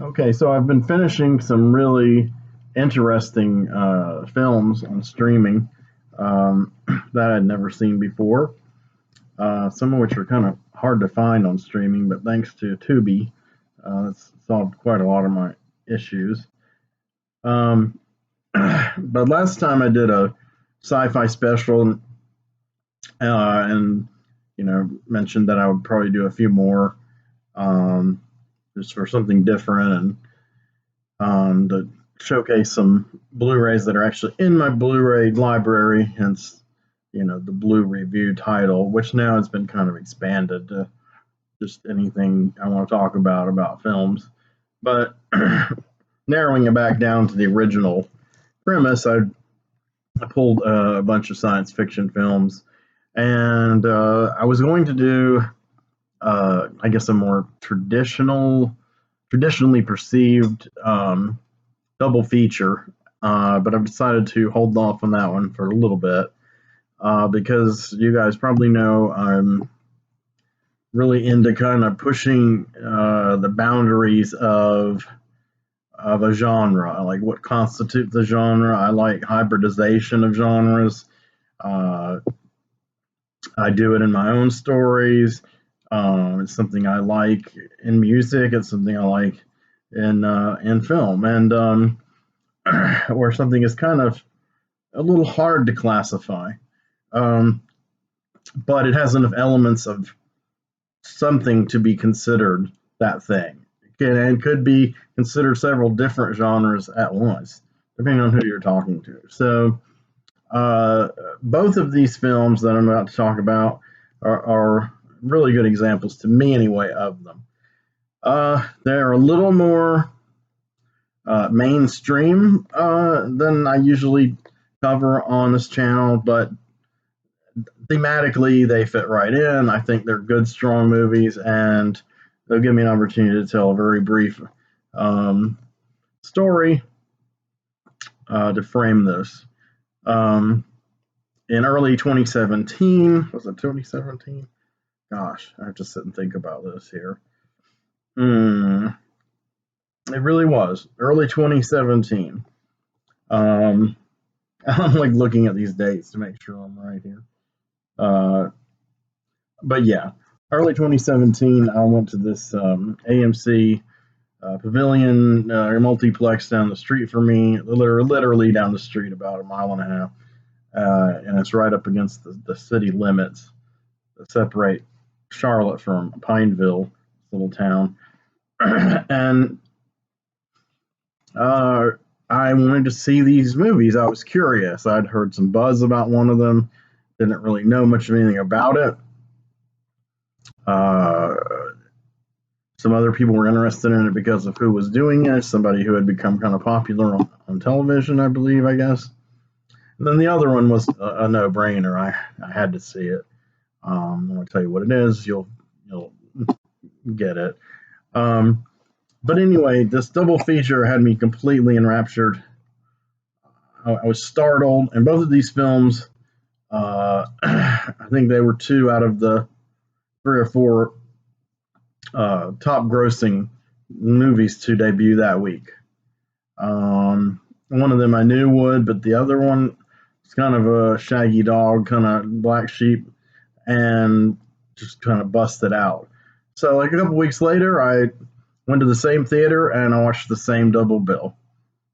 Okay, so I've been finishing some really interesting films on streaming that I'd never seen before. Some of which are kind of hard to find on streaming, but thanks to Tubi, it's solved quite a lot of my issues. Um, but last time I did a sci-fi special, and mentioned that I would probably do a few more, um, just for something different and to showcase some Blu-rays that are actually in my Blu-ray library, hence, the Blue Review title, which now has been kind of expanded to just anything I want to talk about films. But narrowing it back down to the original premise, I pulled a bunch of science fiction films, and I was going to do, I guess, a more traditionally perceived double feature, but I've decided to hold off on that one for a little bit because you guys probably know I'm really into kind of pushing the boundaries of a genre, like what constitutes a genre. I like hybridization of genres. Uh, I do it in my own stories. It's something I like in music. It's something I like in film, and where something is kind of a little hard to classify, um, but it has enough elements of something to be considered that thing. And could be considered several different genres at once, depending on who you're talking to. So, both of these films that I'm about to talk about are really good examples, to me anyway, of them. They're a little more mainstream than I usually cover on this channel, but thematically they fit right in. I think they're good, strong movies, and they'll give me an opportunity to tell a very brief story to frame this. In early 2017, was it 2017? Gosh, I have to sit and think about this here. It really was early 2017. I'm like looking at these dates to make sure I'm right here. But yeah, early 2017, I went to this AMC Pavilion multiplex down the street from me, literally down the street, about a mile and a half, and it's right up against the city limits that separate Charlotte from Pineville, little town. And I wanted to see these movies. I was curious. I'd heard some buzz about one of them, didn't really know much of anything about it. Some other people were interested in it because of who was doing it, somebody who had become kind of popular on television, I believe, I guess. And then the other one was a no-brainer. I had to see it. I'm going to tell you what it is. You'll get it. But anyway, this double feature had me completely enraptured. I was startled, and both of these films, I think they were two out of the three or four top grossing movies to debut that week. One of them I knew would, but the other one was kind of a shaggy dog, kind of black sheep, and just kind of busted out. So like a couple weeks later, I went to the same theater and I watched the same double bill.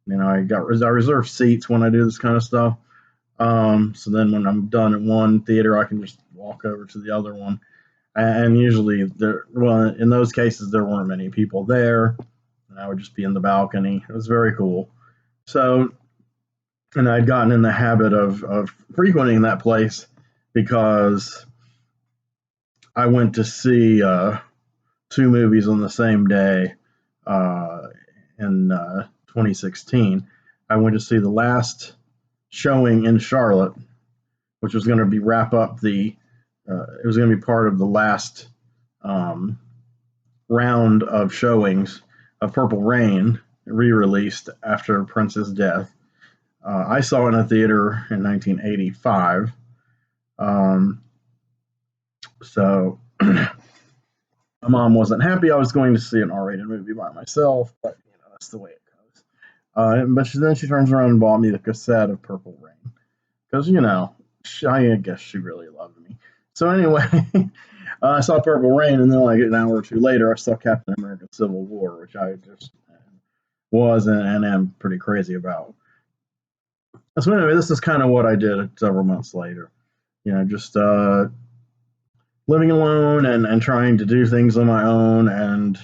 I reserve seats when I do this kind of stuff. So then when I'm done at one theater, I can just walk over to the other one. And usually, in those cases, there weren't many people there. And I would just be in the balcony. It was very cool. So, and I'd gotten in the habit of frequenting that place because I went to see two movies on the same day in 2016. I went to see the last showing in Charlotte, which was going to be wrap up it was going to be part of the last round of showings of Purple Rain, re-released after Prince's death. I saw it in a theater in 1985. So My mom wasn't happy I was going to see an R-rated movie by myself, but that's the way it goes. But then she turns around and bought me the cassette of Purple Rain because I guess she really loved me. So anyway, I saw Purple Rain, and then like an hour or two later, I saw Captain America: Civil War, which I just was and am pretty crazy about. So anyway, this is kind of what I did several months later. Just living alone and trying to do things on my own and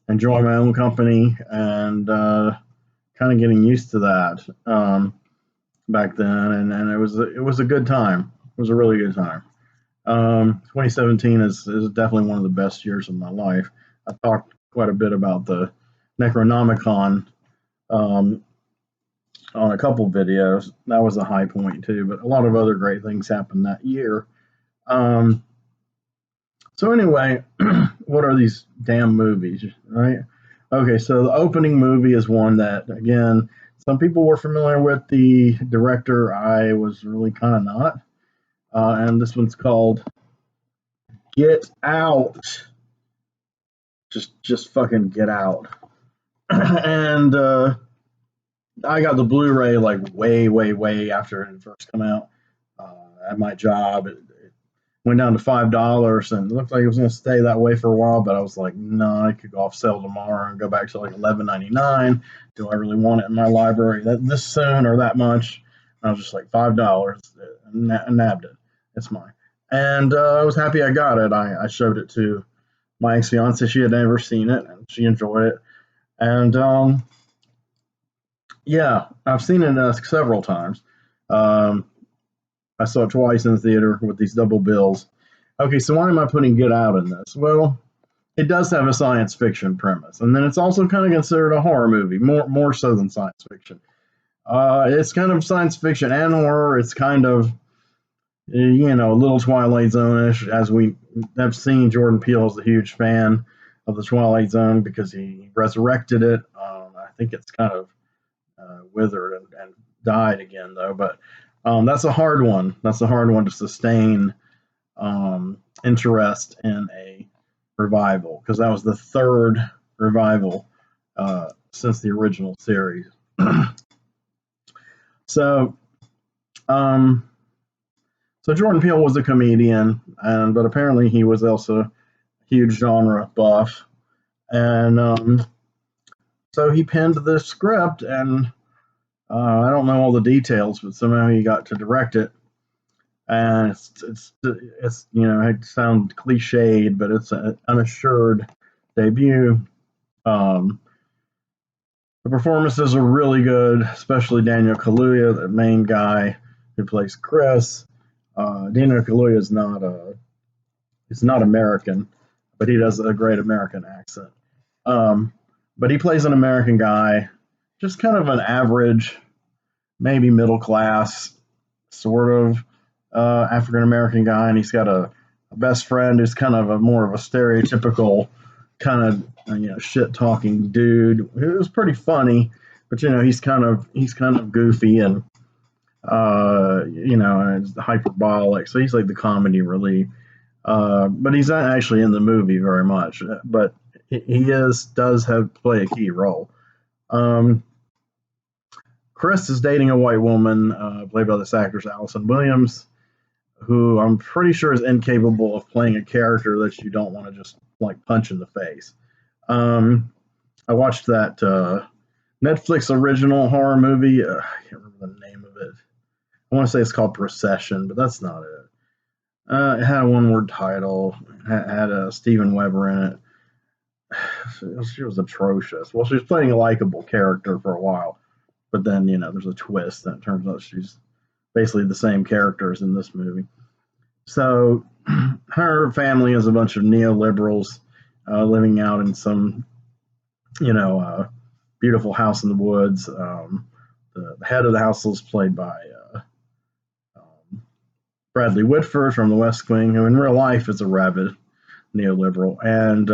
enjoy my own company and kind of getting used to that back then. And it was a good time. It was a really good time. 2017 is definitely one of the best years of my life. I talked quite a bit about the Necronomicon on a couple videos. That was a high point too, but a lot of other great things happened that year. So anyway, what are these damn movies, right? Okay, so the opening movie is one that, again, some people were familiar with. The director, I was really kind of not. And this one's called Get Out. Just fucking get out. And I got the Blu-ray like way after it had first come out. At my job, it went down to $5, and it looked like it was going to stay that way for a while. But I was like, no, I could go off sale tomorrow and go back to like $11.99. Do I really want it in my library this soon or that much? And I was just like $5. Nabbed it. It's mine. And I was happy I got it. I showed it to my ex-fiance. She had never seen it, and she enjoyed it. And yeah, I've seen it several times. I saw it twice in the theater with these double bills. Okay, so why am I putting Get Out in this? Well, it does have a science fiction premise, and then it's also kind of considered a horror movie, more so than science fiction. It's kind of science fiction and horror. It's kind of, a little Twilight Zone-ish, as we have seen. Jordan Peele is a huge fan of the Twilight Zone because he resurrected it. I think it's kind of withered and died again, though, but that's a hard one. That's a hard one to sustain interest in a revival, because that was the third revival since the original series. So Jordan Peele was a comedian, but apparently he was also a huge genre buff, and so he penned this script, and I don't know all the details, but somehow he got to direct it. And it's it sounds cliched, but it's an unassured debut. The performances are really good, especially Daniel Kaluuya, the main guy who plays Chris. Daniel Kaluuya he's not American, but he does a great American accent. But he plays an American guy, just kind of an average, maybe middle class, sort of African American guy, and he's got a best friend who's kind of more of a stereotypical kind of shit talking dude. It was pretty funny, but he's kind of goofy and it's hyperbolic, so he's like the comedy relief. But he's not actually in the movie very much, but he does play a key role. Chris is dating a white woman played by this actress Allison Williams, who I'm pretty sure is incapable of playing a character that you don't want to just like punch in the face. I watched that Netflix original horror movie. I can't remember the name of it. I want to say it's called Procession, but that's not it. It had a one-word title. It had Steven Weber in it. She was atrocious. Well, she was playing a likable character for a while, but then there's a twist, and it turns out she's basically the same character as in this movie. So her family is a bunch of neoliberals living out in some beautiful house in the woods. The head of the house is played by Bradley Whitford from The West Wing, who in real life is a rabid neoliberal. And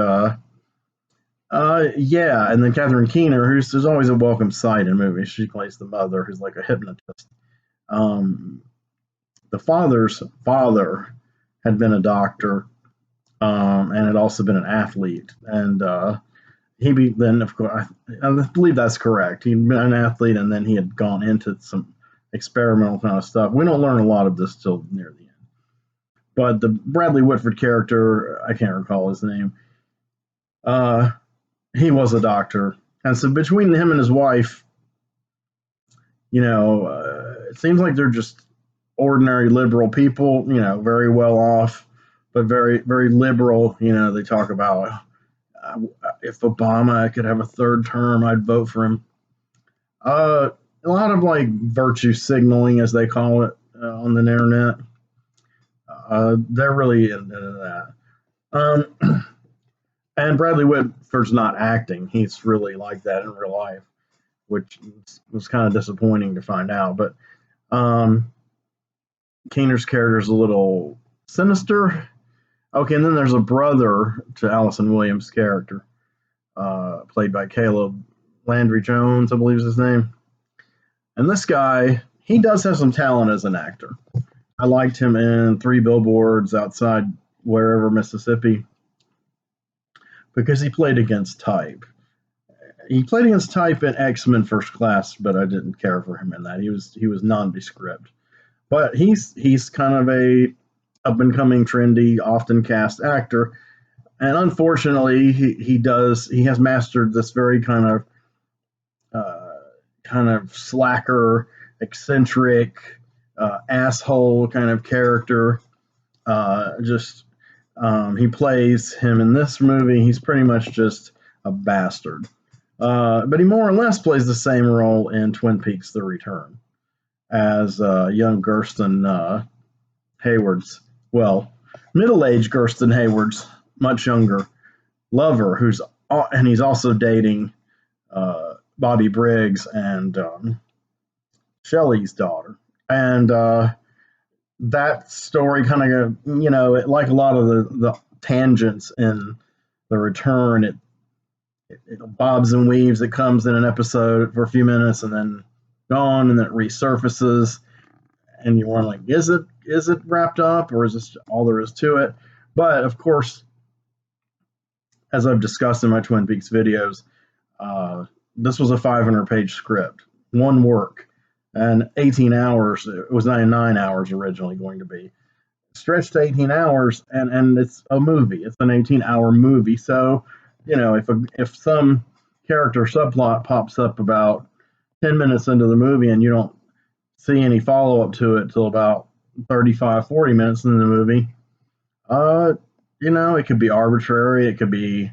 and then Catherine Keener, who's always a welcome sight in movies. She plays the mother, who's like a hypnotist. The father's father had been a doctor, and had also been an athlete. And then, of course, I believe that's correct. He'd been an athlete, and then he had gone into some experimental kind of stuff. We don't learn a lot of this till near the end. But the Bradley Whitford character, I can't recall his name. He was a doctor, and so between him and his wife, it seems like they're just ordinary liberal people. Very well off, but very very liberal. They talk about if Obama could have a third term, I'd vote for him. A lot of like virtue signaling, as they call it on the internet. They're really into that. And Bradley Whitford's not acting; he's really like that in real life, which was kind of disappointing to find out. But Keener's character is a little sinister. Okay, and then there's a brother to Allison Williams' character, played by Caleb Landry Jones, I believe is his name. And this guy, he does have some talent as an actor. I liked him in Three Billboards Outside Wherever, Mississippi, because he played against type. He played against type in X-Men First Class, but I didn't care for him in that. He was nondescript. But he's kind of a up and coming, trendy, often cast actor, and unfortunately, he has mastered this very kind of slacker, eccentric, asshole kind of character. He plays him in this movie. He's pretty much just a bastard. But he more or less plays the same role in Twin Peaks: The Return as young Gersten Hayward's, middle-aged Gersten Hayward's much younger lover, and he's also dating Bobby Briggs and Shelley's daughter. And that story kind of, like a lot of the tangents in The Return, it bobs and weaves. It comes in an episode for a few minutes and then gone, and then it resurfaces, and you're wondering, like, is it wrapped up, or is this all there is to it? But of course, as I've discussed in my Twin Peaks videos, this was a 500-page script, one work, and 18 hours. It was 99 hours originally going to be. Stretched to 18 hours, and it's a movie. It's an 18-hour movie. So, if some character subplot pops up about 10 minutes into the movie and you don't see any follow-up to it till about 35, 40 minutes into the movie, it could be arbitrary, it could be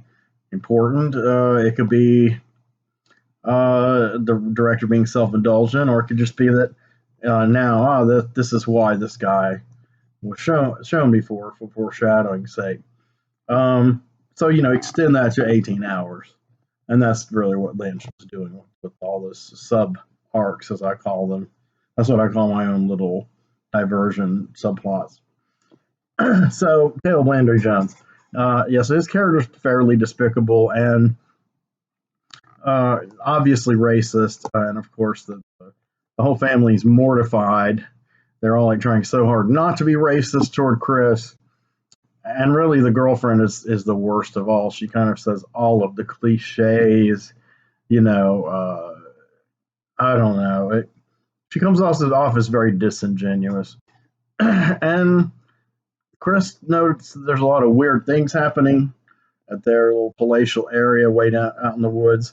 important, it could be the director being self-indulgent, or it could just be that this is why this guy was shown before, for foreshadowing's sake. So, extend that to 18 hours. And that's really what Lynch was doing with all those sub-arcs, as I call them. That's what I call my own little diversion subplots. So, Caleb Landry Jones. So his character is fairly despicable and obviously racist. And, of course, the whole family is mortified. They're all like trying so hard not to be racist toward Chris. And really, the girlfriend is the worst of all. She kind of says all of the cliches, I don't know. She comes off as very disingenuous. And Chris notes there's a lot of weird things happening at their little palatial area way down out in the woods.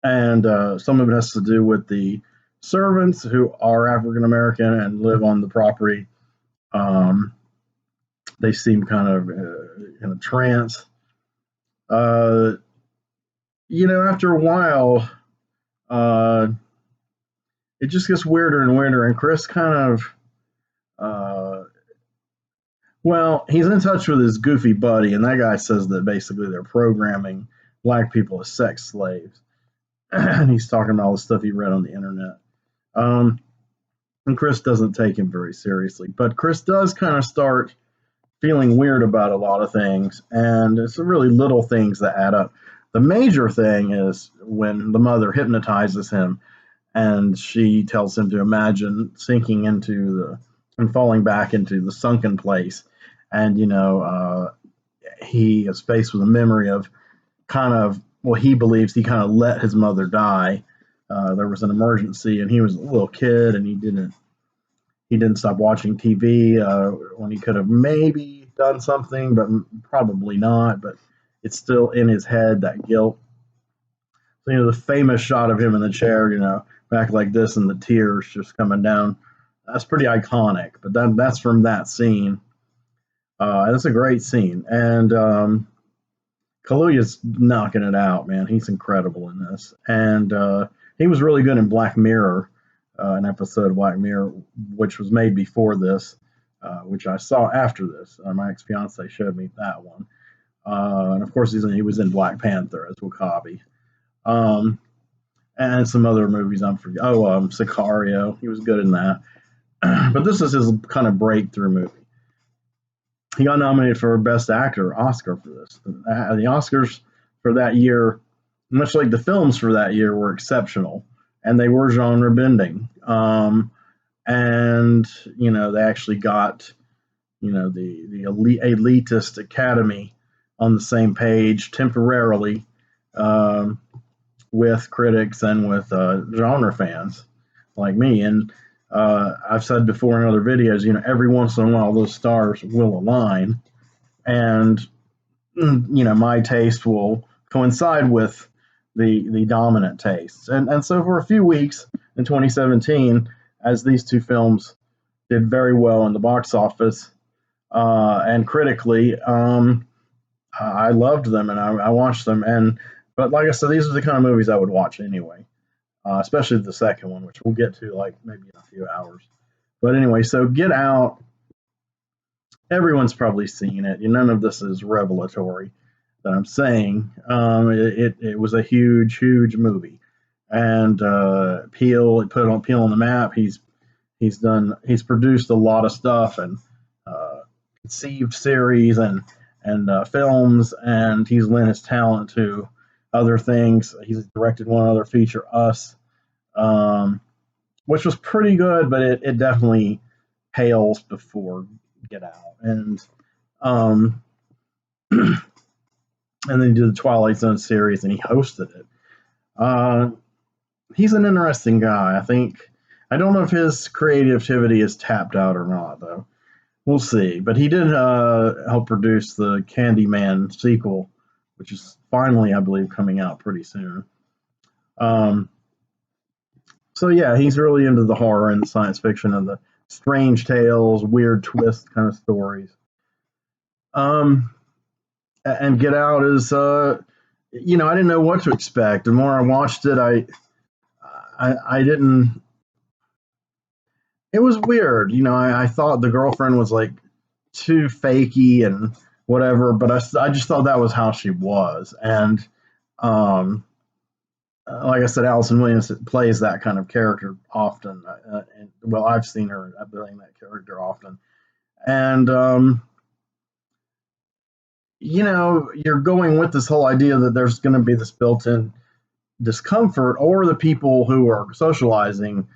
And some of it has to do with the servants who are African American and live on the property. They seem kind of in a trance. After a while, it just gets weirder and weirder. And Chris kind of, he's in touch with his goofy buddy, and that guy says that basically they're programming black people as sex slaves. And he's talking about all the stuff he read on the internet. And Chris doesn't take him very seriously. But Chris does kind of start feeling weird about a lot of things, and it's really little things that add up. The major thing is when the mother hypnotizes him, and she tells him to imagine sinking into and falling back into the sunken place, and he is faced with a memory of kind of, well, he believes he kind of let his mother die. There was an emergency, and he was a little kid, and he didn't stop watching TV when he could have maybe done something, but probably not. But it's still in his head, that guilt. So, the famous shot of him in the chair, back like this, and the tears just coming down. That's pretty iconic. But that's from that scene. That's a great scene, and Kaluuya's knocking it out, man. He's incredible in this, and he was really good in Black Mirror, an episode of Black Mirror, which was made before this, which I saw after this. My ex-fiance showed me that one, and of course he was in Black Panther as W'Kabi, and some other movies I'm forgetting. Sicario. He was good in that, but this is his kind of breakthrough movie. He got nominated for Best Actor Oscar for this. The Oscars for that year, much like the films for that year, were exceptional, and they were genre bending. And they actually got the elitist Academy on the same page temporarily, with critics and with genre fans like me. And I've said before in other videos, every once in a while those stars will align, and my taste will coincide with the dominant tastes. And so for a few weeks in 2017, as these two films did very well in the box office and critically, I loved them, and I watched them. But like I said, these are the kind of movies I would watch anyway. Especially the second one, which we'll get to like maybe in a few hours. But anyway, so Get Out, everyone's probably seen it. None of this is revelatory that I'm saying. It was a huge, huge movie, and Peele put Peele on the map. He's produced a lot of stuff, and conceived series and films, and he's lent his talent to other things. He's directed one other feature, Us, which was pretty good, but it definitely pales before Get Out. And and then he did the Twilight Zone series, and he hosted it. He's an interesting guy. I don't know if his creativity is tapped out or not, though. We'll see. But he did help produce the Candyman sequel, which is finally, I believe, coming out pretty soon. So yeah, he's really into the horror and the science fiction and the strange tales, weird twist kind of stories. And Get Out is, I didn't know what to expect. The more I watched it, I didn't. It was weird, I thought the girlfriend was like too fakey and whatever, but I just thought that was how she was. And like I said, Allison Williams plays that kind of character often. I've seen her playing that character often. And, you're going with this whole idea that there's going to be this built-in discomfort, or the people who are socializing,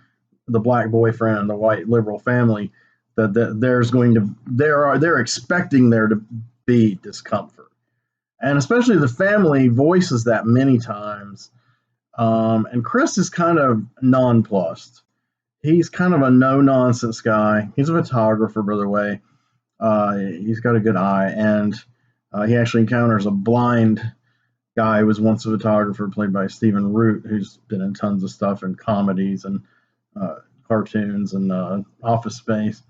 the black boyfriend and the white liberal family, that they're expecting there to be discomfort. And especially the family voices that many times. And Chris is kind of nonplussed. He's kind of a no-nonsense guy. He's a photographer, by the way. He's got a good eye, and he actually encounters a blind guy who was once a photographer, played by Stephen Root, who's been in tons of stuff in comedies and cartoons and Office Space,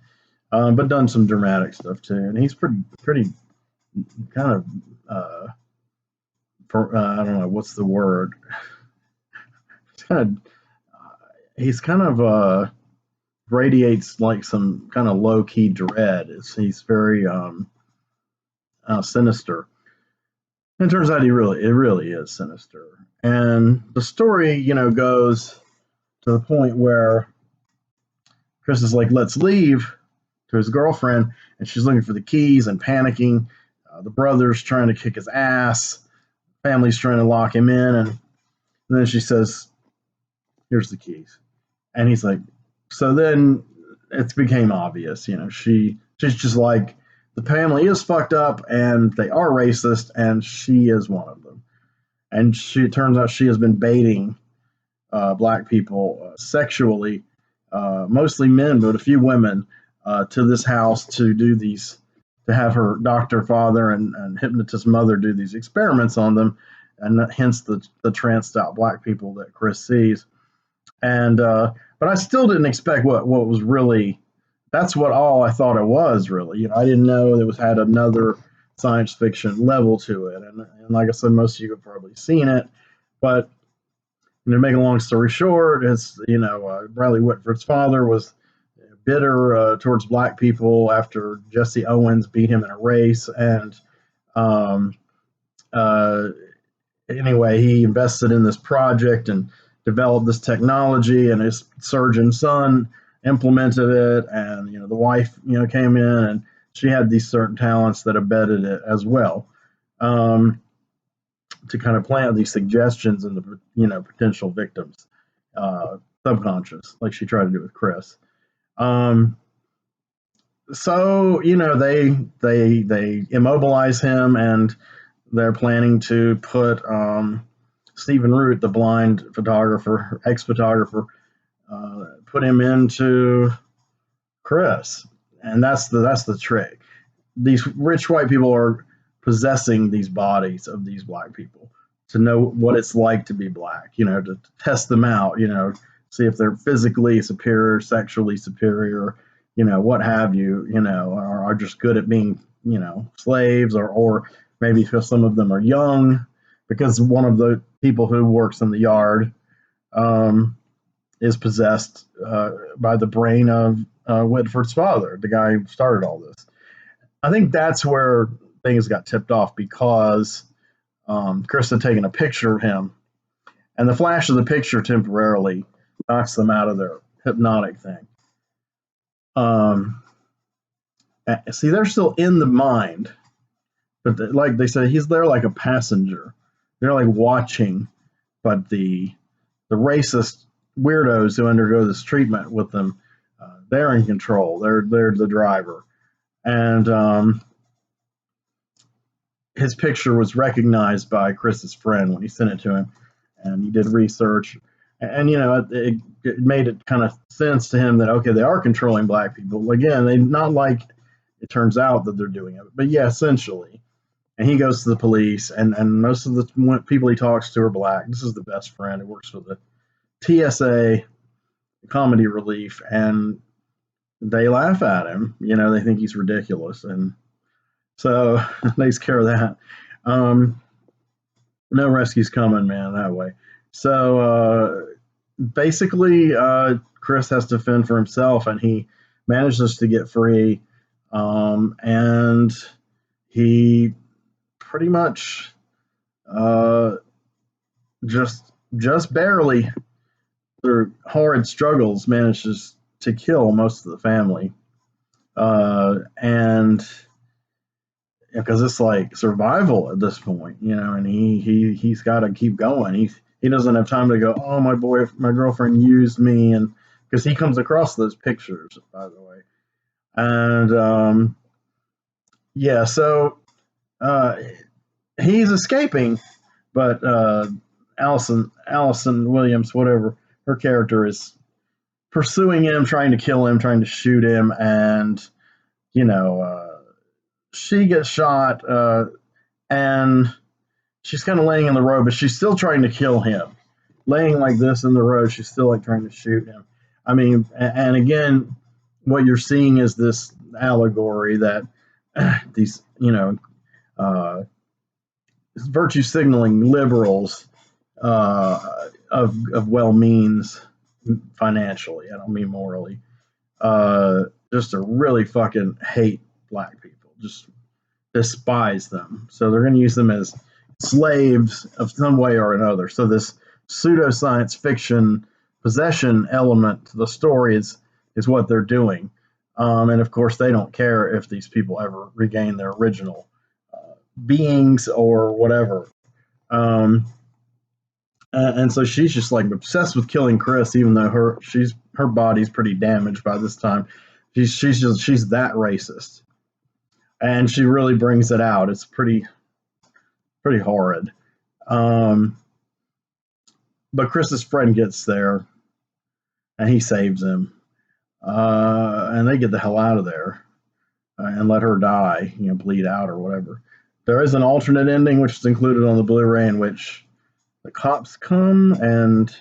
but done some dramatic stuff too. And he's pretty kind of I don't know what's the word. He's kind of radiates like some kind of low key dread. He's very sinister. And it turns out it really is sinister. And the story, goes to the point where Chris is like, "Let's leave," to his girlfriend, and she's looking for the keys and panicking. The brother's trying to kick his ass. Family's trying to lock him in, and then she says, "Here's the keys." And he's like, so then it became obvious, she's just like the family is fucked up and they are racist, and she is one of them. And it turns out she has been baiting black people sexually, mostly men, but a few women, to this house to do these, to have her doctor father and hypnotist mother do these experiments on them, and hence the tranced out black people that Chris sees. And but I still didn't expect what was really. That's what all I thought it was really. You know, I didn't know it had another science fiction level to it. And like I said, most of you have probably seen it, but to make a long story short, it's Bradley Whitford's father was bitter towards black people after Jesse Owens beat him in a race, and um, uh, anyway, he invested in this project and developed this technology, and his surgeon son implemented it, and the wife came in, and she had these certain talents that abetted it as well, to kind of plant these suggestions in the potential victims subconscious, like she tried to do with Chris. So they immobilize him, and they're planning to put Stephen Root, the blind photographer, ex-photographer, put him into Chris, and that's the trick. These rich white people are possessing these bodies of these black people to know what it's like to be black, to test them out, see if they're physically superior, sexually superior, what have you, or are just good at being, slaves, or maybe because some of them are young, because one of the people who works in the yard is possessed by the brain of Whitford's father, the guy who started all this. I think that's where things got tipped off, because Chris had taken a picture of him, and the flash of the picture temporarily knocks them out of their hypnotic thing. See, they're still in the mind, but like they said, he's there like a passenger. They're like watching, but the racist weirdos who undergo this treatment with them, they're in control. They're the driver, and his picture was recognized by Chris's friend when he sent it to him, and he did research, and it made it kind of sense to him that okay, they are controlling black people again. They not like it turns out that they're doing it, but yeah, essentially. And he goes to the police, and most of the people he talks to are black. This is the best friend who works for the TSA, Comedy Relief, and they laugh at him. They think he's ridiculous, and so takes care of that. No rescue's coming, man, that way. So basically, Chris has to fend for himself, and he manages to get free, and he pretty much just barely, through horrid struggles, manages to kill most of the family, and because it's like survival at this point, and he's got to keep going. He doesn't have time to go, oh, my girlfriend used me, and because he comes across those pictures, by the way, and yeah, so he's escaping, but Allison Williams, whatever her character is, pursuing him, trying to kill him, trying to shoot him, and she gets shot, and she's kind of laying in the road, but she's still trying to kill him. Laying like this in the road, she's still like trying to shoot him. I mean, and again, what you're seeing is this allegory that these, virtue signaling liberals of well means financially. I don't mean morally. Just to really fucking hate black people, just despise them. So they're going to use them as slaves of some way or another. So this pseudoscience fiction possession element to the story is what they're doing. And of course, they don't care if these people ever regain their original beings or whatever. And so she's just like obsessed with killing Chris, even though her body's pretty damaged by this time. She's that racist. and she really brings it out. It's pretty horrid. Um, but Chris's friend gets there, and he saves him, and they get the hell out of there and let her die, bleed out or whatever. There is an alternate ending which is included on the Blu-ray in which the cops come, and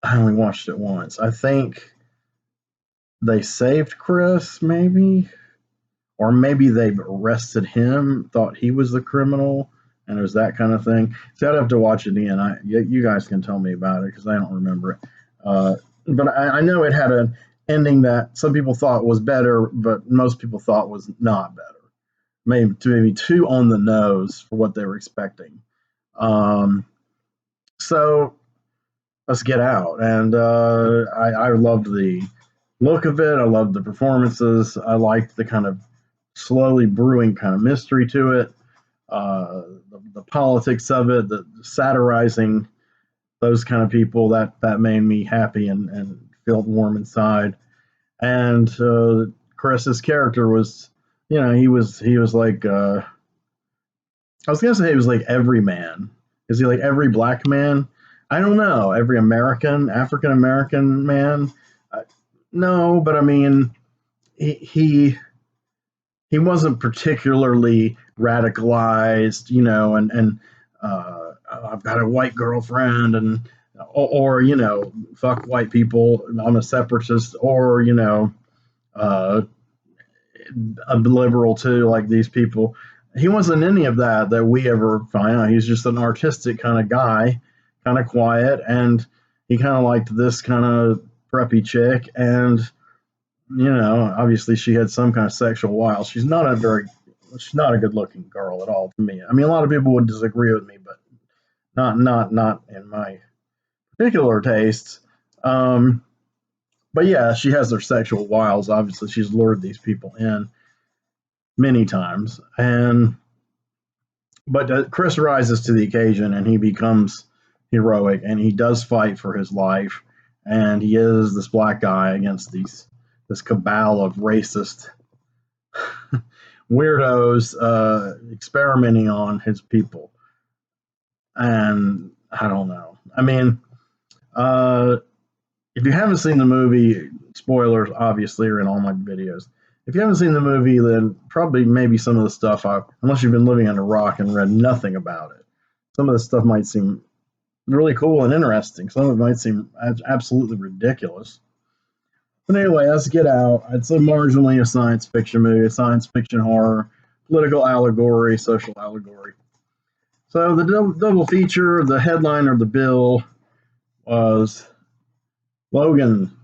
I only watched it once. I think they saved Chris, maybe, or maybe they arrested him, thought he was the criminal, and it was that kind of thing. So I'd have to watch it again. You guys can tell me about it because I don't remember it. But I know it had an ending that some people thought was better, but most people thought was not better. Maybe too on the nose for what they were expecting. So let's get out. And I loved the look of it. I loved the performances. I liked the kind of slowly brewing kind of mystery to it, the politics of it, the satirizing those kind of people. That made me happy and felt warm inside. And Chris's character was, he was like, I was gonna say he was like every man. Is he like every black man? I don't know. Every African American man. Uh, no, but I mean, he wasn't particularly radicalized, and I've got a white girlfriend, and or fuck white people, I'm a separatist, or uh, a liberal too, like these people. He wasn't any of that we ever find out. He's just an artistic kind of guy, kind of quiet, and he kind of liked this kind of preppy chick, and obviously she had some kind of sexual wiles. She's not a good looking girl at all to me. I mean, a lot of people would disagree with me, but not in my particular tastes. But yeah, she has her sexual wiles. Obviously, she's lured these people in many times, but Chris rises to the occasion and he becomes heroic, and he does fight for his life, and he is this black guy against this cabal of racist weirdos experimenting on his people. And I don't know. I mean, uh, if you haven't seen the movie, spoilers obviously are in all my videos. If you haven't seen the movie, then probably maybe some of the stuff, unless you've been living under a rock and read nothing about it, some of the stuff might seem really cool and interesting. Some of it might seem absolutely ridiculous. But anyway, let's get out. It's a marginally a science fiction movie, a science fiction horror, political allegory, social allegory. So the double feature, the headliner of the bill was Logan,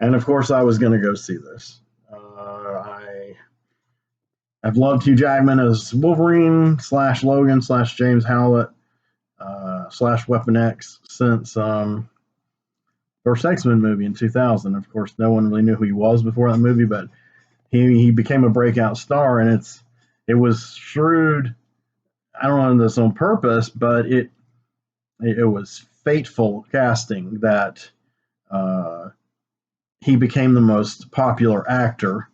and of course I was going to go see this. I've loved Hugh Jackman as Wolverine / Logan / James Howlett / Weapon X since first X-Men movie in 2000. Of course, no one really knew who he was before that movie, but he became a breakout star, and it was shrewd. I don't know this on purpose, but it was fateful casting that he became the most popular actor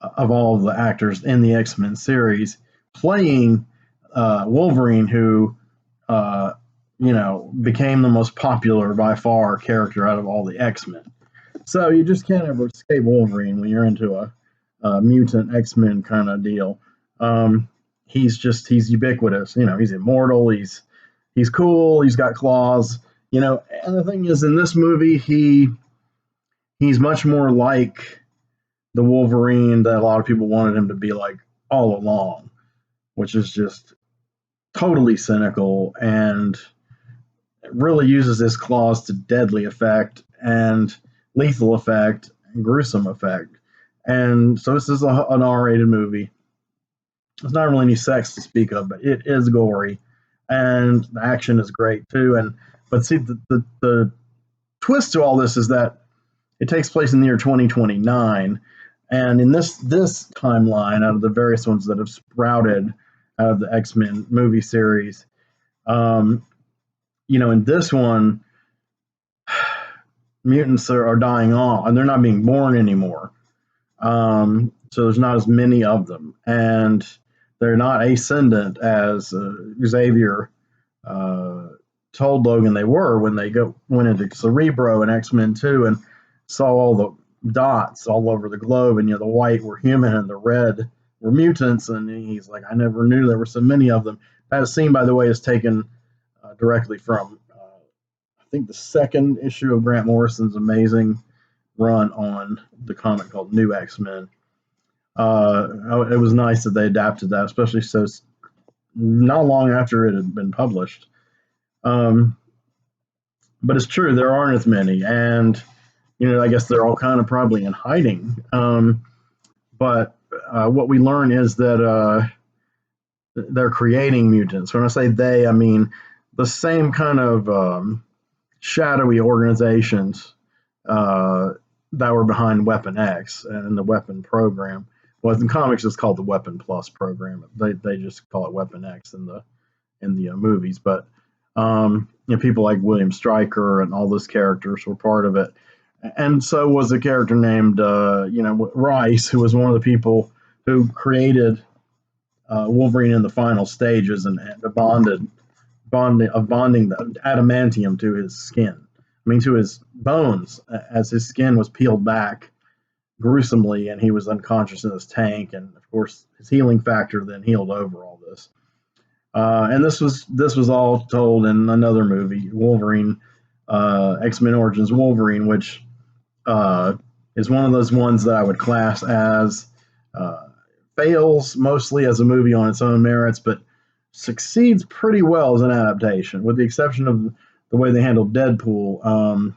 of all of the actors in the X-Men series, playing Wolverine, who became the most popular by far character out of all the X-Men. So you just can't ever escape Wolverine when you're into a mutant X-Men kind of deal. He's ubiquitous. He's immortal. He's cool. He's got claws. And the thing is, in this movie, he's much more like the Wolverine that a lot of people wanted him to be like all along, which is just totally cynical and really uses his claws to deadly effect and lethal effect and gruesome effect. And so this is an R-rated movie. There's not really any sex to speak of, but it is gory, and the action is great too. But see, the twist to all this is that it takes place in the year 2029, and in this timeline, out of the various ones that have sprouted out of the X-Men movie series, in this one, mutants are dying off, and they're not being born anymore. so there's not as many of them, and they're not ascendant as Xavier uh, told Logan they were when they went into Cerebro and X-Men 2 and saw all the dots all over the globe, and the white were human and the red were mutants, and he's like, I never knew there were so many of them. That scene, by the way, is taken directly from I think the second issue of Grant Morrison's amazing run on the comic called New X-Men. It was nice that they adapted that, especially so not long after it had been published. But it's true, there aren't as many, and I guess they're all kind of probably in hiding. But what we learn is that they're creating mutants. When I say they, I mean the same kind of shadowy organizations that were behind Weapon X and the Weapon program. Well, in comics, it's called the Weapon Plus program. They just call it Weapon X in the movies. But people like William Stryker and all those characters were part of it, and so was a character named Rice, who was one of the people who created Wolverine in the final stages and bonding the adamantium to his skin. I mean, to his bones, as his skin was peeled back gruesomely, and he was unconscious in his tank. And of course, his healing factor then healed over all this. And this was all told in another movie, Wolverine, X-Men Origins Wolverine, which is one of those ones that I would class as fails mostly as a movie on its own merits, but succeeds pretty well as an adaptation, with the exception of the way they handled Deadpool.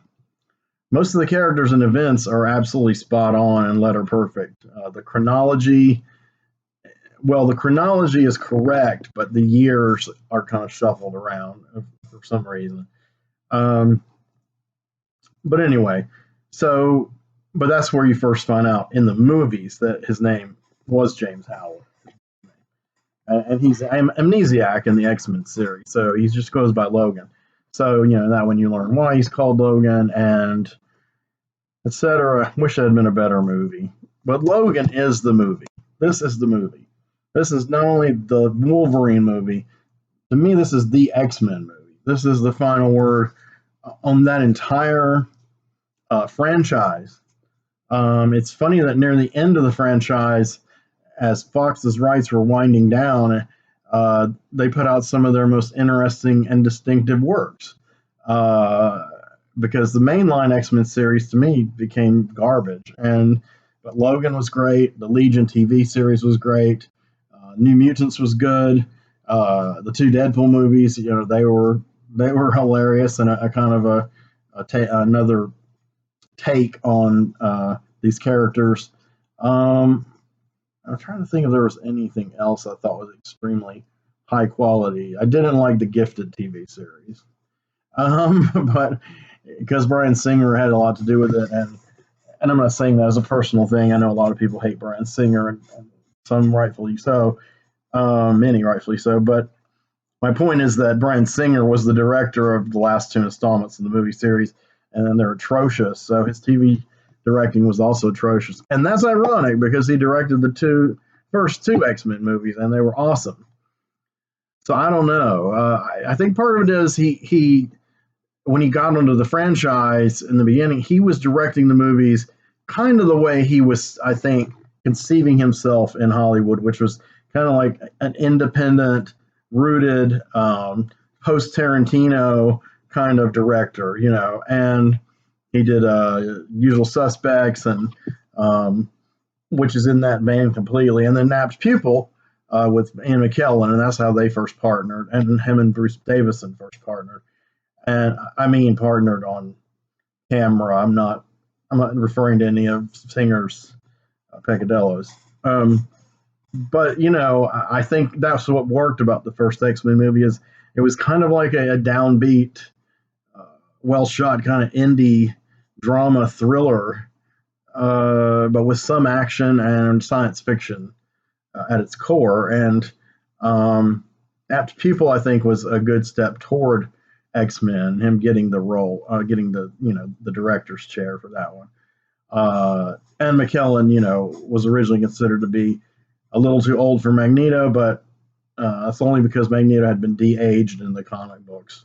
Most of the characters and events are absolutely spot on and letter perfect. The chronology is correct, but the years are kind of shuffled around for some reason. But anyway, but that's where you first find out in the movies that his name was James Howard. And he's amnesiac in the X-Men series, so he just goes by Logan. So, that when you learn why he's called Logan and etc. Wish it had been a better movie. But Logan is the movie. This is the movie. This is not only the Wolverine movie, to me, this is the X-Men movie. This is the final word on that entire franchise. It's funny that near the end of the franchise, as Fox's rights were winding down, they put out some of their most interesting and distinctive works. Because the mainline X-Men series to me became garbage, but Logan was great. The Legion TV series was great. New Mutants was good. The two Deadpool movies, they were hilarious and a kind of another take on these characters. I'm trying to think if there was anything else I thought was extremely high quality. I didn't like the Gifted TV series, but because Bryan Singer had a lot to do with it, and I'm not saying that as a personal thing. I know a lot of people hate Bryan Singer, and some rightfully so, many rightfully so. But my point is that Bryan Singer was the director of the last two installments in the movie series, and then they're atrocious. So his TV directing was also atrocious, and that's ironic because he directed the first two X-Men movies, and they were awesome. So I don't know. I think part of it is he when he got into the franchise in the beginning, he was directing the movies kind of the way he was, I think, conceiving himself in Hollywood, which was kind of like an independent, rooted, post-Tarantino kind of director, and he did Usual Suspects, and which is in that vein completely, and then Nap's Pupil with Ian McKellen, and that's how they first partnered, and him and Bruce Davison first partnered. And I mean partnered on camera. I'm not referring to any of Singer's peccadillos. But I think that's what worked about the first X-Men movie is it was kind of like a downbeat, well shot kind of indie drama thriller, but with some action and science fiction at its core. And Apt Pupil, I think, was a good step toward X-Men, him getting the role, getting the director's chair for that one. And McKellen, was originally considered to be a little too old for Magneto, but that's only because Magneto had been de-aged in the comic books.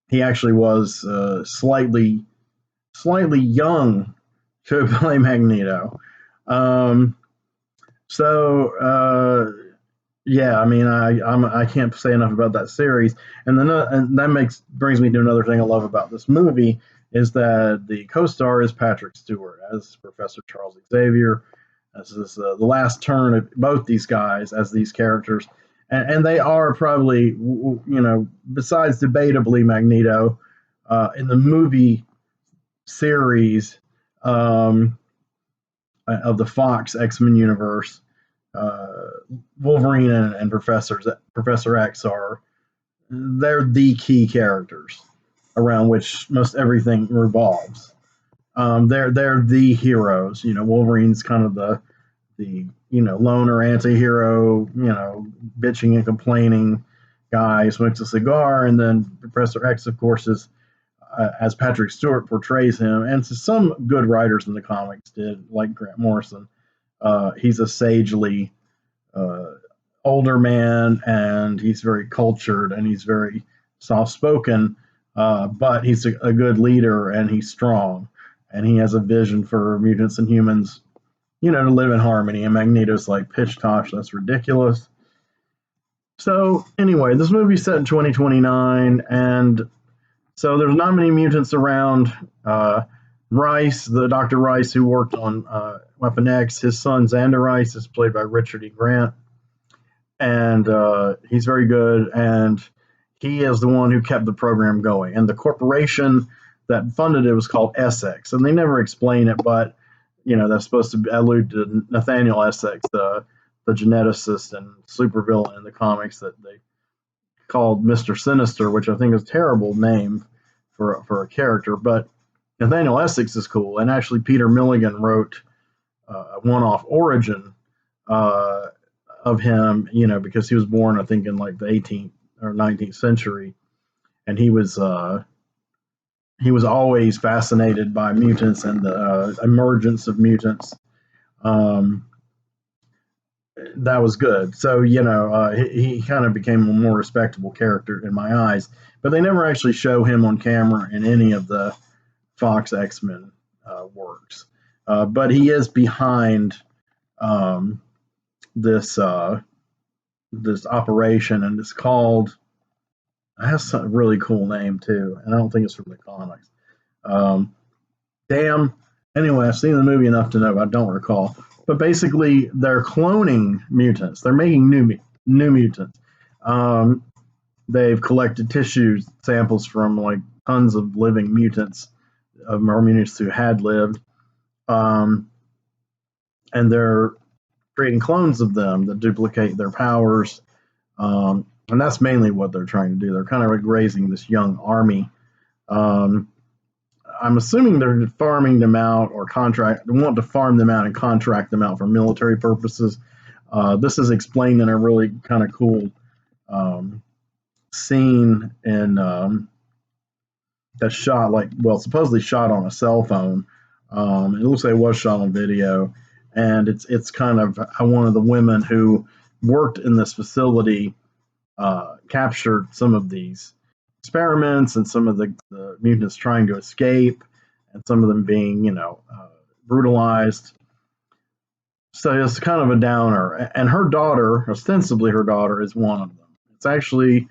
He actually was slightly young to play Magneto. Yeah, I mean, I can't say enough about that series, and that brings me to another thing I love about this movie is that the co-star is Patrick Stewart as Professor Charles Xavier. This is the last turn of both these guys as these characters, and they are probably, besides debatably Magneto, in the movie series of the Fox X-Men universe. Wolverine and Professor X they're the key characters around which most everything revolves. They're the heroes. Wolverine's kind of the loner anti-hero, bitching and complaining guy, smokes a cigar, and then Professor X, of course, is as Patrick Stewart portrays him, and some good writers in the comics did, like Grant Morrison. He's a sagely older man, and he's very cultured, and he's very soft-spoken, but he's a good leader, and he's strong, and he has a vision for mutants and humans, to live in harmony. And Magneto's like, pitch tosh, that's ridiculous. So anyway, this movie's set in 2029, and so there's not many mutants around. Rice, the Dr. Rice who worked on Weapon X, his son Xander Rice is played by Richard E. Grant, and he's very good, and he is the one who kept the program going. And the corporation that funded it was called Essex, and they never explain it, but that's supposed to allude to Nathaniel Essex, the geneticist and supervillain in the comics that they called Mr. Sinister, which I think is a terrible name for a character, but Nathaniel Essex is cool. And actually, Peter Milligan wrote a one-off origin of him, because he was born, I think, in like the 18th or 19th century, and he was always fascinated by mutants and the emergence of mutants. That was good. So, he kind of became a more respectable character in my eyes, but they never actually show him on camera in any of the Fox X-Men works. But he is behind this operation, and it's called, it has a really cool name too, and I don't think it's from the comics. Anyway, I've seen the movie enough to know, but I don't recall. But basically, they're cloning mutants. They're making new mutants. They've collected tissue samples from like tons of living mutants, of mutants who had lived, and they're creating clones of them that duplicate their powers. And that's mainly what they're trying to do. They're kind of like raising this young army. I'm assuming they're farming them out or want to farm them out and contract them out for military purposes. This is explained in a really kind of cool scene in that's shot supposedly shot on a cell phone. It looks like it was shot on video, and it's kind of how one of the women who worked in this facility captured some of these experiments and some of the mutants trying to escape, and some of them being, brutalized. So it's kind of a downer. And her daughter, ostensibly her daughter, is one of them. It's actually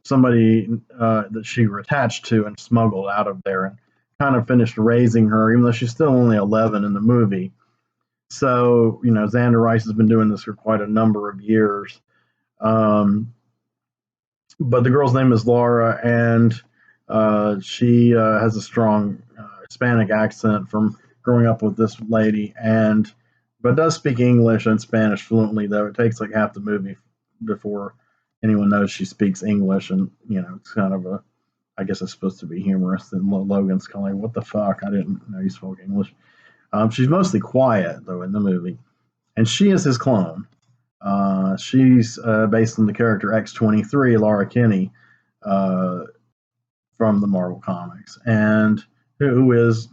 somebody that she were attached to and smuggled out of there, and kind of finished raising her, even though she's still only 11 in the movie. So, Xander Rice has been doing this for quite a number of years. But the girl's name is Laura, and she has a strong Hispanic accent from growing up with this lady, but does speak English and Spanish fluently, though it takes like half the movie before anyone knows she speaks English. And, it's kind of I guess it's supposed to be humorous, and Logan's kind of like, what the fuck? I didn't know you spoke English. She's mostly quiet, though, in the movie, and she is his clone. She's based on the character X-23, Laura Kinney, from the Marvel Comics. And who is,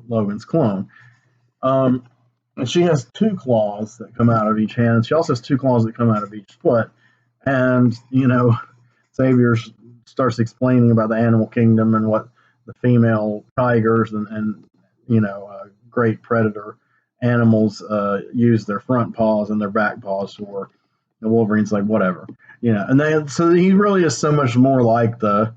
Logan's clone. Um, and she has two claws that come out of each hand. She also has two claws that come out of each foot. And, Xavier starts explaining about the animal kingdom and what the female tigers and great predator animals use their front paws and their back paws for. And Wolverine's like, whatever. So he really is so much more like the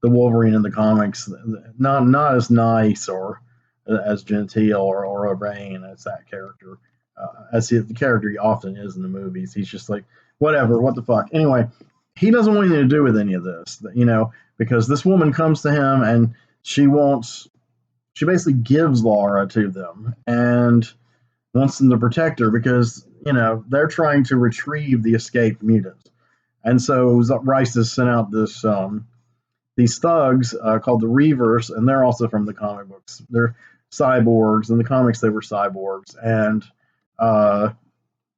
Wolverine in the comics, not as nice or as genteel or urbane as that character, the character he often is in the movies. He's just like, whatever, what the fuck. Anyway, he doesn't want anything to do with any of this, because this woman comes to him and she basically gives Laura to them and wants them to protect her because, they're trying to retrieve the escaped mutants. And so Rice has sent out these thugs called the Reavers, and they're also from the comic books. They're cyborgs. In the comics, they were cyborgs. And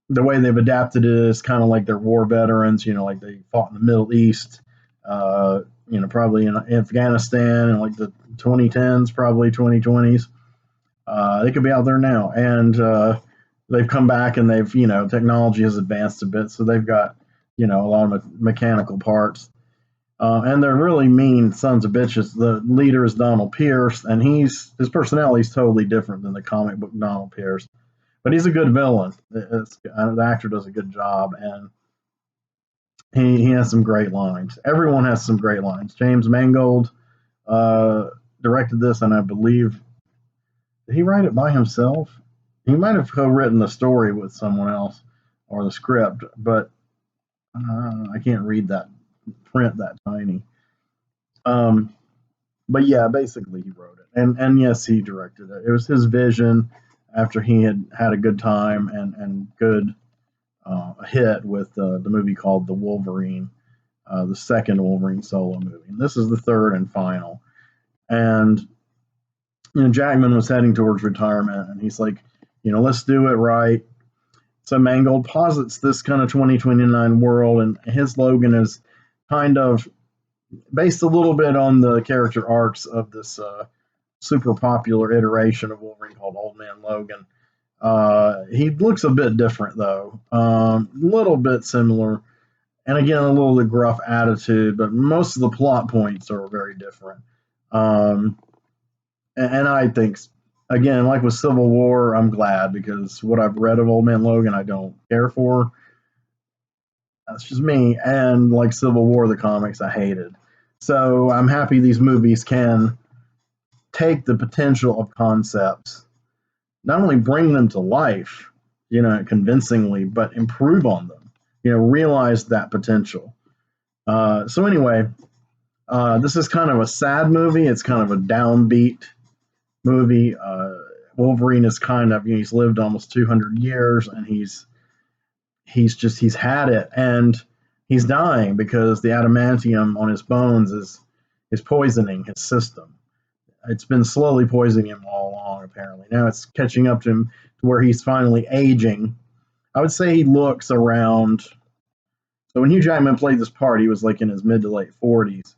the way they've adapted it is kind of like they're war veterans, like they fought in the Middle East, probably in Afghanistan in like the 2010s, probably 2020s. They could be out there now. And they've come back and they've, technology has advanced a bit. So they've got, a lot of mechanical parts. And they're really mean sons of bitches. The leader is Donald Pierce, and his personality is totally different than the comic book Donald Pierce. But he's a good villain. The actor does a good job, and he has some great lines. Everyone has some great lines. James Mangold directed this, and I believe, did he write it by himself? He might have co-written the story with someone else or the script, but I can't read that print that tiny. But yeah, basically he wrote it, and yes, he directed it. It was his vision after he had a good time and good hit with the movie called The Wolverine, the second Wolverine solo movie. And this is the third and final. And Jackman was heading towards retirement, and he's like, let's do it right. So Mangold posits this kind of 2029 world, and his Logan is kind of based a little bit on the character arcs of this super popular iteration of Wolverine called Old Man Logan. He looks a bit different, though. A little bit similar. And again, a little the gruff attitude, but most of the plot points are very different. And I think, again, like with Civil War, I'm glad because what I've read of Old Man Logan, I don't care for. That's just me. And like Civil War, the comics, I hated. So I'm happy these movies can take the potential of concepts, not only bring them to life, convincingly, but improve on them, realize that potential. So anyway, this is kind of a sad movie. It's kind of a downbeat movie. Wolverine is kind of, he's lived almost 200 years and he's had it and he's dying because the adamantium on his bones is poisoning his system. It's been slowly poisoning him all along, apparently. Now it's catching up to him to where he's finally aging. I would say he looks around. So when Hugh Jackman played this part, he was like in his mid to late 40s,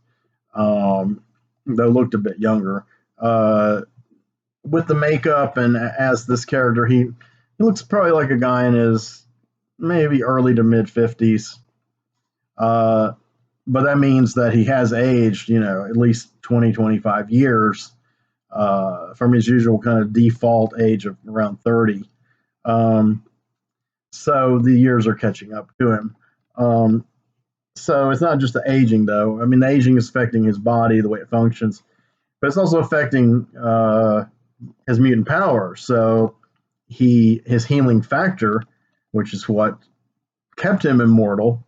though looked a bit younger. With the makeup and as this character, he looks probably like a guy in his maybe early to mid 50s. But that means that he has aged, at least 20, 25 years from his usual kind of default age of around 30. So the years are catching up to him. So it's not just the aging, though. I mean, the aging is affecting his body, the way it functions, but it's also affecting his mutant power. So his healing factor, which is what kept him immortal,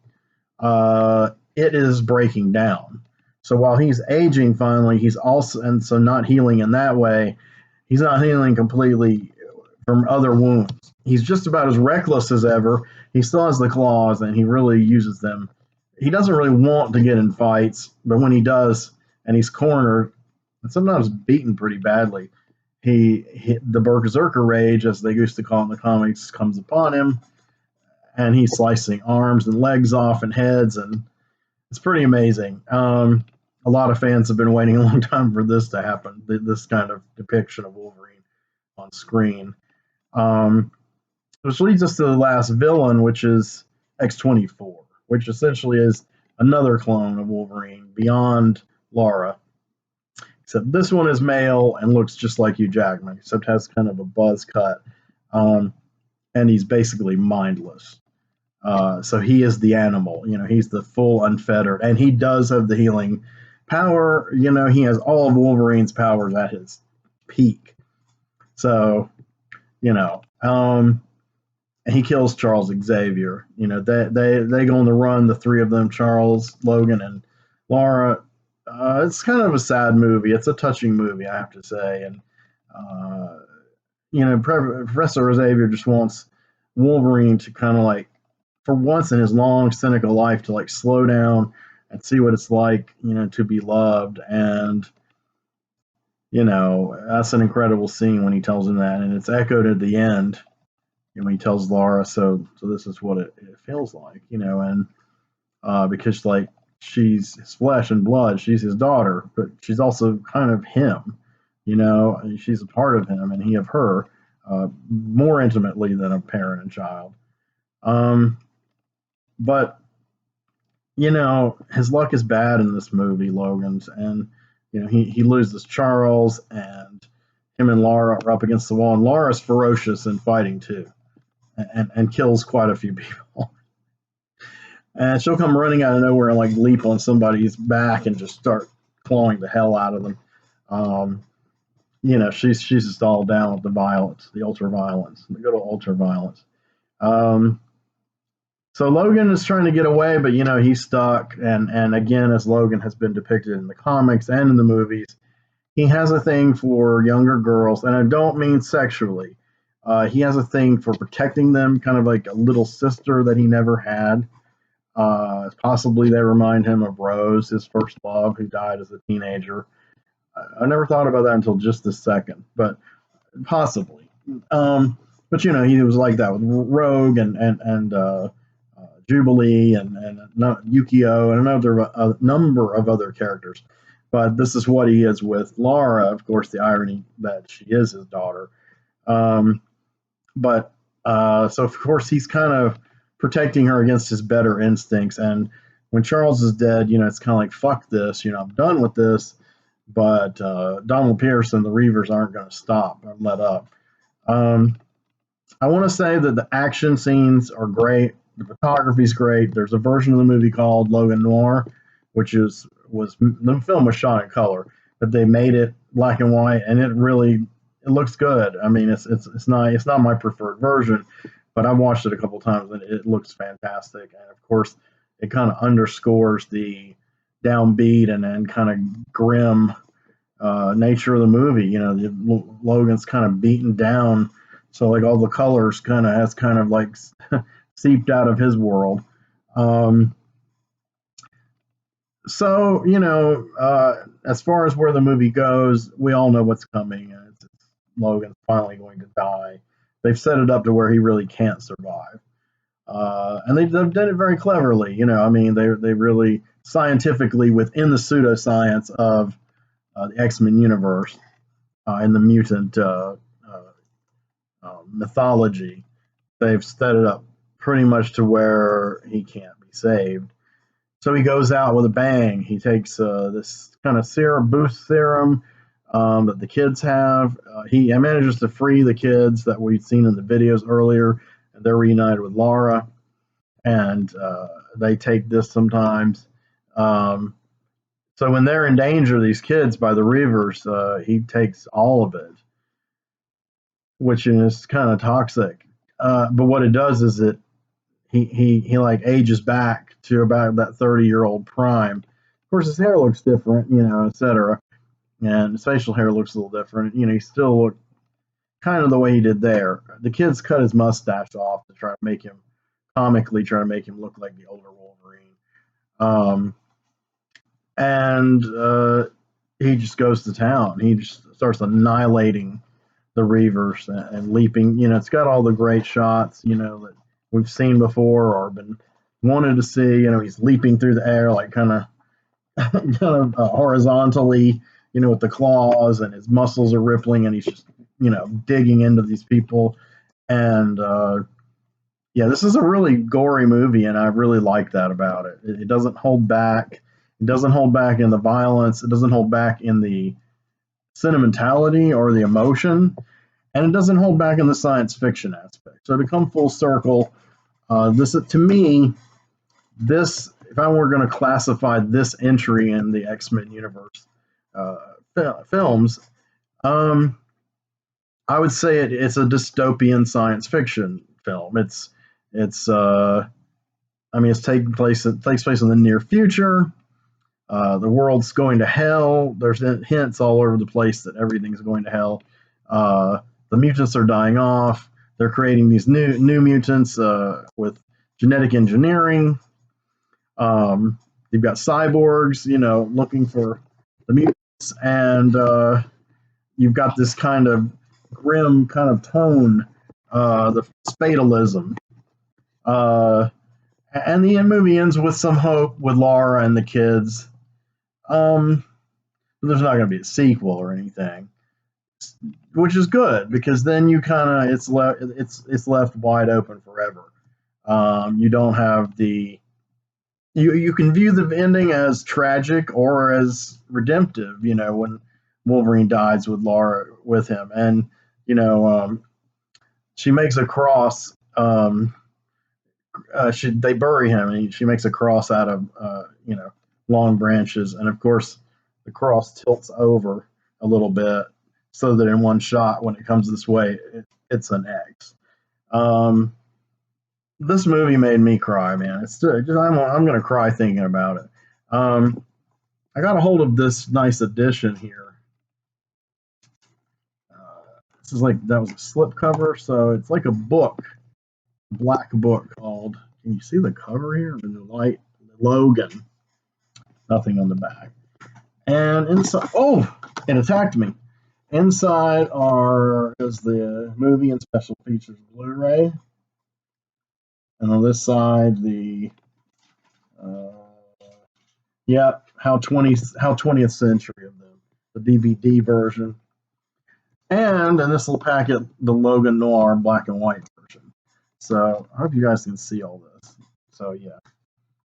it is breaking down. So while he's aging finally, he's also, and so not healing in that way, he's not healing completely from other wounds. He's just about as reckless as ever. He still has the claws and he really uses them. He doesn't really want to get in fights, but when he does and he's cornered and sometimes beaten pretty badly, the Berserker Rage, as they used to call it in the comics, comes upon him and he's slicing arms and legs off and heads, and it's pretty amazing. a lot of fans have been waiting a long time for this to happen. This kind of depiction of Wolverine on screen. Which leads us to the last villain, which is X-24, which essentially is another clone of Wolverine beyond Lara. Except this one is male and looks just like Hugh Jackman, except has kind of a buzz cut. And he's basically mindless. So he is the animal, he's the full unfettered, and he does have the healing power. He has all of Wolverine's powers at his peak. So, he kills Charles Xavier. They go on the run, the three of them, Charles, Logan, and Lara. It's kind of a sad movie. It's a touching movie, I have to say. And, Professor Xavier just wants Wolverine to kind of like, for once in his long, cynical life, to like slow down and see what it's like, to be loved. And, that's an incredible scene when he tells him that. And it's echoed at the end, when he tells Lara, so this is what it feels like, and because like she's his flesh and blood, she's his daughter, but she's also kind of him, and she's a part of him and he of her, more intimately than a parent and child. But his luck is bad in this movie, Logan's, and he loses Charles, and him and Lara are up against the wall, and Lara's ferocious in fighting too, and kills quite a few people. And she'll come running out of nowhere and like leap on somebody's back and just start clawing the hell out of them. She's just all down with the violence, the ultra violence, the good old ultra violence. So Logan is trying to get away, but he's stuck. And again, as Logan has been depicted in the comics and in the movies, he has a thing for younger girls, and I don't mean sexually. He has a thing for protecting them, kind of like a little sister that he never had. Possibly they remind him of Rose, his first love, who died as a teenager. I never thought about that until just this second, but possibly. But he was like that with Rogue and Jubilee and Yukio and a number of other characters. But this is what he is with Lara. Of course, the irony that she is his daughter. So of course he's kind of protecting her against his better instincts. And when Charles is dead, it's kind of like, fuck this, I'm done with this. But Donald Pierce and the Reavers aren't going to stop and let up. I want to say that the action scenes are great. The photography is great. There's a version of the movie called Logan Noir, which was the film was shot in color, but they made it black and white, and it looks good. I mean, it's not my preferred version, but I've watched it a couple times and it looks fantastic. And of course, it kind of underscores the downbeat and kind of grim nature of the movie. Logan's kind of beaten down, so like all the colors has kind of like seeped out of his world. As far as where the movie goes, we all know what's coming. Logan's finally going to die. They've set it up to where he really can't survive. And they've done it very cleverly. They really scientifically, within the pseudoscience of the X-Men universe and the mutant mythology, they've set it up pretty much to where he can't be saved. So he goes out with a bang. He takes this kind of boost serum that the kids have. He manages to free the kids that we'd seen in the videos earlier, and they're reunited with Lara. And they take this sometimes. So when they're in danger, these kids, by the Reavers, he takes all of it, which is kind of toxic. But what it does is he like ages back to about that 30-year-old prime. Of course, his hair looks different, etc. And his facial hair looks a little different. He still looked kind of the way he did there. The kids cut his mustache off to try to make him look like the older Wolverine. And he just goes to town. He just starts annihilating the Reavers and leaping. It's got all the great shots, that we've seen before or been wanted to see. He's leaping through the air, like kind of kind of horizontally, with the claws, and his muscles are rippling, and he's just, digging into these people. And yeah, this is a really gory movie, and I really like that about it. It doesn't hold back. It doesn't hold back in the violence. It doesn't hold back in the sentimentality or the emotion, and it doesn't hold back in the science fiction aspect. So to come full circle, this to me, this if I were going to classify this entry in the X-Men universe uh, films, um, I would say it's a dystopian science fiction film. It's I mean, it's taking place. It takes place in the near future. The world's going to hell. There's hints all over the place that everything's going to hell. The mutants are dying off. They're creating these new mutants with genetic engineering. You've got cyborgs, looking for the mutants, and you've got this kind of grim kind of tone, the fatalism. And the movie ends with some hope with Laura and the kids. But there's not going to be a sequel or anything, which is good because then you kind of it's left wide open forever. You don't have the you can view the ending as tragic or as redemptive. When Wolverine dies with Laura with him, and she makes a cross. They bury him, and she makes a cross out of long branches, and of course the cross tilts over a little bit so that in one shot when it comes this way it's an X. This movie made me cry, man. It's just, I'm gonna cry thinking about it. I got a hold of this nice edition here. This is like that was a slipcover, so it's like a book, black book called. Can you see the cover here? In the light, Logan. Nothing on the back. And inside, it attacked me. Inside is the movie and special features Blu-ray, and on this side how 20th century of the DVD version, and in this little packet the Logan Noir black and white version. So I hope you guys can see all this. So yeah,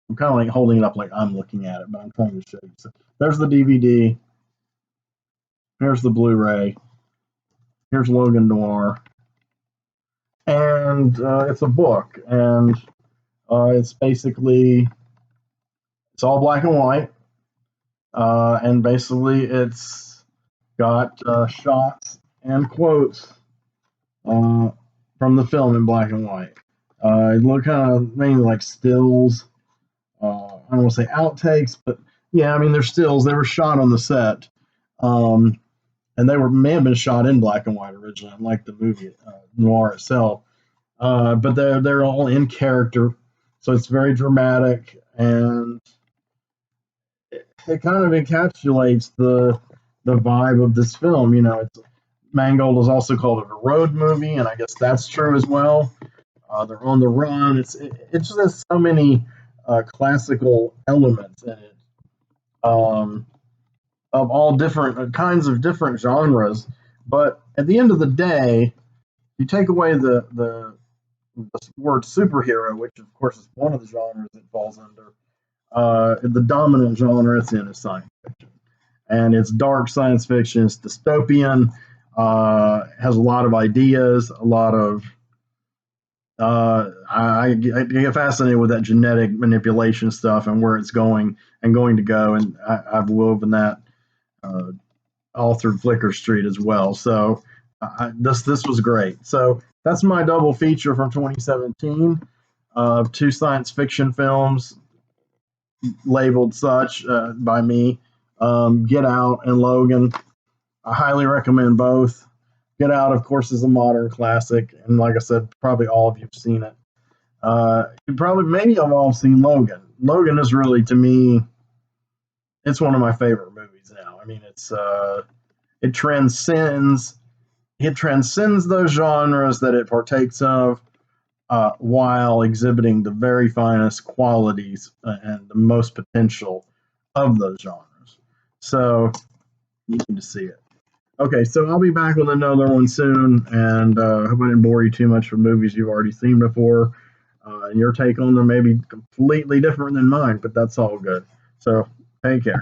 I'm kind of like holding it up like I'm looking at it, but I'm trying to show you. So there's the DVD. Here's the Blu-ray. Here's Logan Noir. And it's a book, and it's all black and white, and basically it's got shots and quotes from the film in black and white. It looked kind of mainly like stills. I don't want to say outtakes, but yeah, I mean they're stills. They were shot on the set, and they may have been shot in black and white originally, unlike the movie Noir itself. But they're all in character, so it's very dramatic, and it kind of encapsulates the vibe of this film. Mangold is also called a road movie, and I guess that's true as well. They're on the run. It just has so many classical elements in it, of all different kinds of different genres. But at the end of the day, you take away the word superhero, which of course is one of the genres it falls under. The dominant genre it's in is science fiction, and it's dark science fiction. It's dystopian. Has a lot of ideas, a lot of. I get fascinated with that genetic manipulation stuff and where it's going to go, and I've woven that all through Flicker Street as well. So this was great. So that's my double feature from 2017 of two science fiction films labeled such by me. Get Out and Logan. I highly recommend both. Get Out, of course, is a modern classic, and like I said, probably all of you have seen it. Maybe you've all seen Logan. Logan is really, to me, it's one of my favorite movies now. I mean, it transcends those genres that it partakes of, while exhibiting the very finest qualities and the most potential of those genres. So you need to see it. Okay, so I'll be back with another one soon, and I hope I didn't bore you too much with movies you've already seen before. And your take on them may be completely different than mine, but that's all good. So take care.